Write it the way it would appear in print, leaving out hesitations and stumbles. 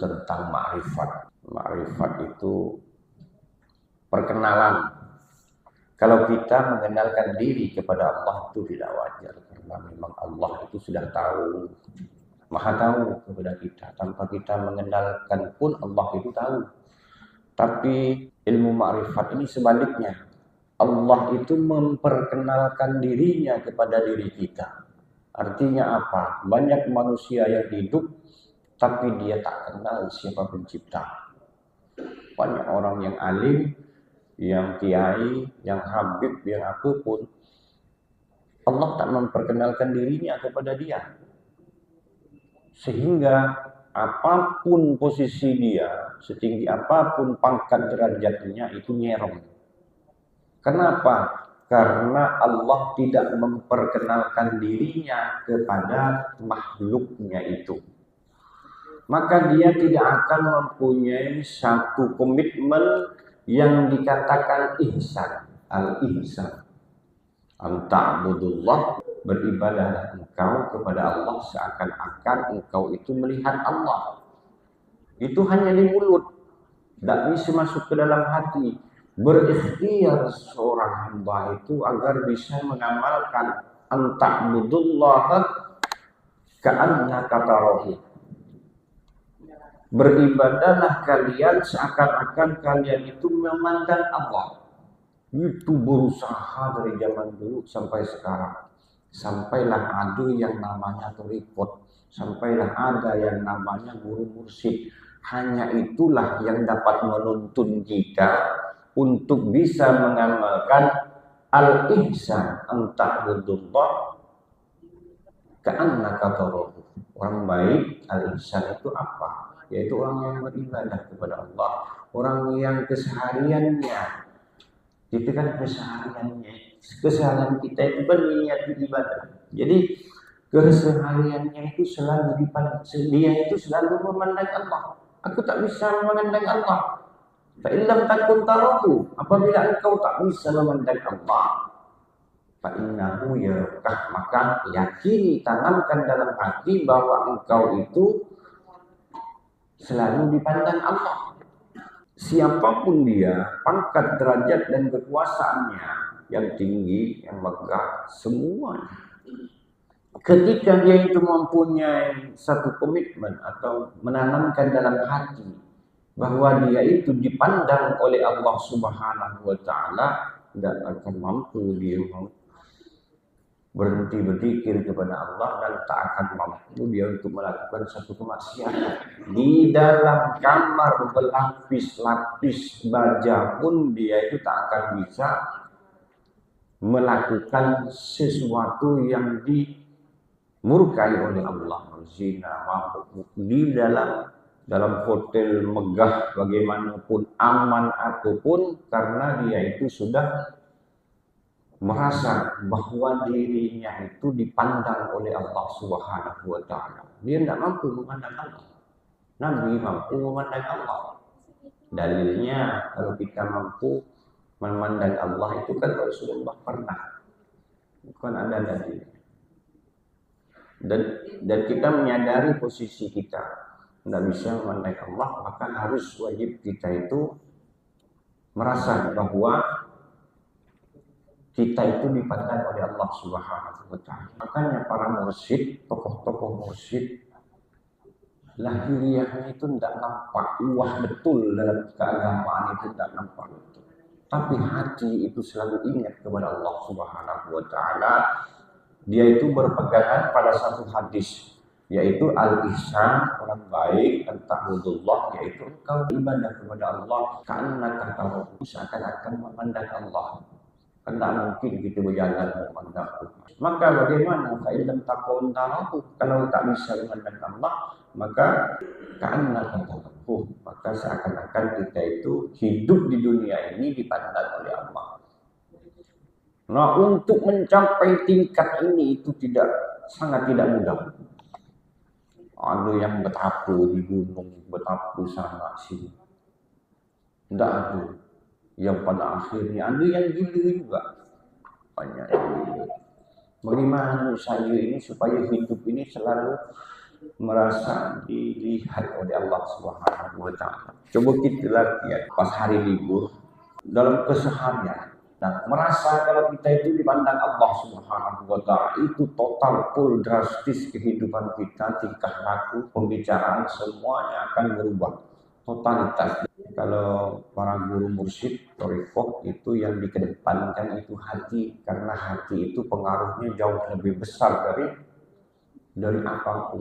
tentang ma'rifat. Ma'rifat itu perkenalan. Kalau kita mengenalkan diri kepada Allah itu tidak wajar, karena memang Allah itu sudah tahu, maha tahu kepada kita. Tanpa kita mengenalkan pun Allah itu tahu. Tapi ilmu ma'rifat ini sebaliknya. Allah itu memperkenalkan dirinya kepada diri kita. Artinya apa? Banyak manusia yang hidup tapi dia tak kenal siapa pencipta. Banyak orang yang alim, yang kiai, yang habib, yang apapun, Allah tak memperkenalkan dirinya kepada dia. Sehingga apapun posisi dia, setinggi apapun pangkat derajatnya, itu nyerong. Kenapa? Karena Allah tidak memperkenalkan dirinya kepada makhluknya itu. Maka dia tidak akan mempunyai satu komitmen yang dikatakan ihsan, al-ihsan. Anta'budullah, beribadahlah engkau kepada Allah seakan-akan engkau itu melihat Allah. Itu hanya di mulut, tidak bisa masuk ke dalam hati. Berikhtiar seorang hamba itu agar bisa mengamalkan anta'budullah ka'annaka tarahu. Beribadahlah kalian seakan-akan kalian itu memandang Allah. Itu berusaha dari zaman dulu sampai sekarang. Sampailah ada yang namanya torikot. Sampailah ada yang namanya guru mursyid. Hanya itulah yang dapat menuntun kita untuk bisa mengamalkan al-ihsan anta'budullah ka'annaka tarahu. Orang baik, al-ihsan itu apa? Yaitu orang yang beribadah kepada Allah, orang yang kesehariannya, itu kan keseharian kita itu kan niat ibadah. Jadi kesehariannya itu selalu dipandang, dia itu selalu memandang Allah. Aku tak bisa memandang Allah. Fa illam takun tarahu, apabila engkau tak bisa memandang Allah, fa innahu yarakah, maka yakini, tanamkan dalam hati bahwa engkau itu selalu dipandang Allah. Siapapun dia, pangkat, derajat, dan kekuasaannya, yang tinggi, yang megah, semuanya. Ketika dia itu mempunyai satu komitmen atau menanamkan dalam hati bahwa dia itu dipandang oleh Allah Subhanahu wa Ta'ala, tidak akan mampu dia berhenti berzikir kepada Allah, dan tak akan mampu dia untuk melakukan satu kemaksiatan. Di dalam kamar berlapis-lapis baja pun dia itu tak akan bisa melakukan sesuatu yang dimurkai oleh Allah. Zina, mabuk. Di dalam hotel megah bagaimanapun, aman apapun, karena dia itu sudah merasa bahwa dirinya itu dipandang oleh Allah Subhanahu wa Ta'ala. Dia tidak mampu memandang Allah. Nabi mampu memandang Allah. Dalilnya kalau kita mampu memandang Allah itu kan Rasulullah pernah. Bukan ada dalilnya. Dan kita menyadari posisi kita tidak bisa memandang Allah, maka harus wajib kita itu merasa bahwa kita itu dipandang oleh Allah Subhanahu wa Ta'ala. Makanya para mursyid, tokoh-tokoh mursyid, lahiriahnya itu tidak nampak, wah betul dalam keagamaan itu tidak nampak betul. Tapi hati itu selalu ingat kepada Allah Subhanahu wa Ta'ala. Dia itu berpegangan pada satu hadis, yaitu al-ihsan, orang baik, anta'budullah, yaitu engkau ibadah kepada Allah ka'annaka tarahu, seakan-akan memandang Allah. Tidak mungkin kita berjalan memandang Allah. Maka bagaimana? Fa illam takun tarahu, kalau tak bisa memandang Allah, maka ka'annaka tarahu, maka seakan-akan kita itu hidup di dunia ini dipandang oleh Allah. Nah, untuk mencapai tingkat ini itu sangat tidak mudah. Ada yang bertapu di gunung, bertapu sana sini. Tidak ada. Yang pada akhirnya ada yang gila juga. Banyak yang gila. Bagaimana saya ini supaya hidup ini selalu merasa dilihat oleh Allah Subhanahu wa taala. Coba kita lihat pas hari libur dalam keseharian. Nah, merasa kalau kita itu dipandang Allah Subhanahu wa taala itu total full drastis kehidupan kita, tingkah laku, pembicaraan semuanya akan berubah totalitas. Kalau para guru mursyid thariqah itu yang dikedepankan itu hati, karena hati itu pengaruhnya jauh lebih besar dari apapun.